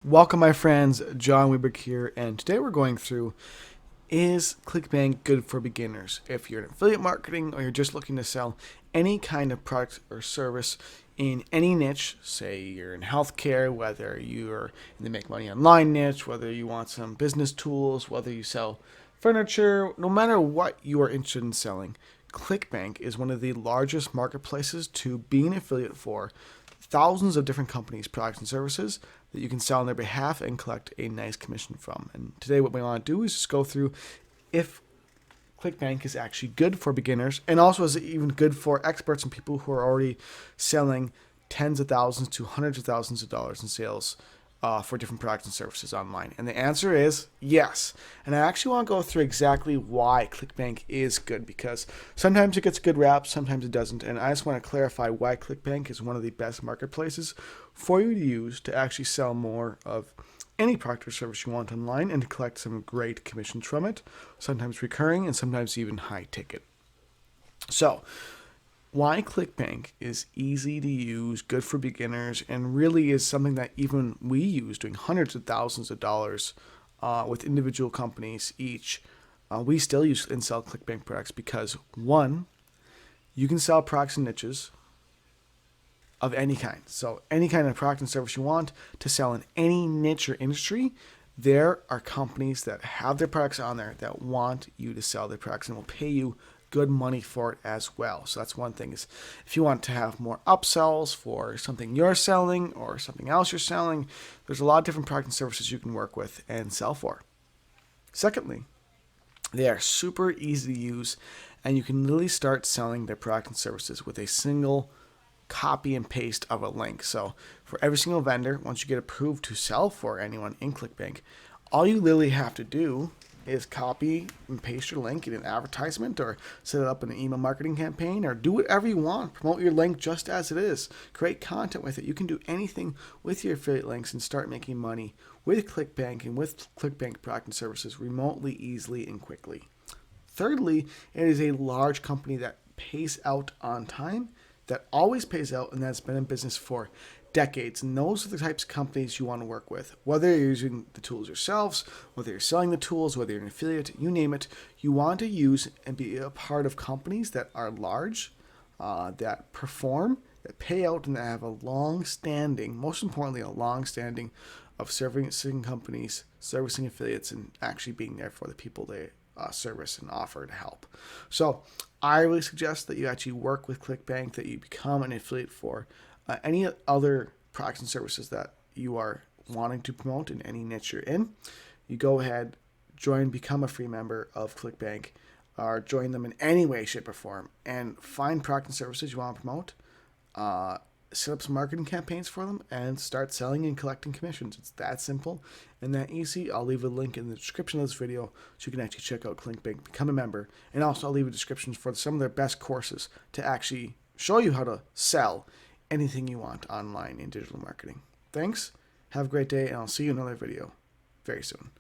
Welcome, my friends. Jon Weberg here, and today we're going through, is Clickbank good for beginners? If you're in affiliate marketing or you're just looking to sell any kind of product or service in any niche, say you're in healthcare, whether you're in the make money online niche, whether you want some business tools, whether you sell furniture, no matter what you are interested in selling, Clickbank is one of the largest marketplaces to be an affiliate for thousands of different companies, products, and services that you can sell on their behalf and collect a nice commission from. And today, what we want to do is just go through if Clickbank is actually good for beginners and also is it even good for experts and people who are already selling tens of thousands to hundreds of thousands of dollars in sales for different products and services online? And the answer is yes. And I actually want to go through exactly why Clickbank is good, because sometimes it gets a good rap, sometimes it doesn't. And I just want to clarify why Clickbank is one of the best marketplaces for you to use to actually sell more of any product or service you want online and to collect some great commissions from it, sometimes recurring and sometimes even high ticket. So, why Clickbank is easy to use, good for beginners, and really is something that even we use doing hundreds of thousands of dollars with individual companies each. We still use and sell Clickbank products because, one, you can sell products and niches of any kind. So any kind of product and service you want to sell in any niche or industry, there are companies that have their products on there that want you to sell their products and will pay you good money for it as well. So that's one thing, is if you want to have more upsells for something you're selling or something else you're selling, there's a lot of different products and services you can work with and sell for. Secondly, they are super easy to use, and you can literally start selling their product and services with a single copy and paste of a link. So for every single vendor, once you get approved to sell for anyone in Clickbank, all you literally have to do is copy and paste your link in an advertisement or set it up in an email marketing campaign or do whatever you want. Promote your link just as it is. Create content with it. You can do anything with your affiliate links and start making money with Clickbank and with Clickbank product and services remotely, easily, and quickly. Thirdly, it is a large company that pays out on time, that always pays out, and that's been in business for decades. And those are the types of companies you want to work with. Whether you're using the tools yourselves, whether you're selling the tools, whether you're an affiliate, you name it, you want to use and be a part of companies that are large, that perform, that pay out, and that have a long-standing, most importantly, a long-standing of servicing companies, servicing affiliates, and actually being there for the people they service and offer to help. So I really suggest that you actually work with Clickbank, that you become an affiliate for any other products and services that you are wanting to promote in any niche you're in. You go ahead, join, become a free member of Clickbank, or join them in any way, shape, or form, and find product and services you want to promote. Set up some marketing campaigns for them and start selling and collecting commissions. It's that simple and that easy. I'll leave a link in the description of this video so you can actually check out Clickbank, become a member, and also I'll leave a description for some of their best courses to actually show you how to sell anything you want online in digital marketing. Thanks, have a great day, and I'll see you in another video very soon.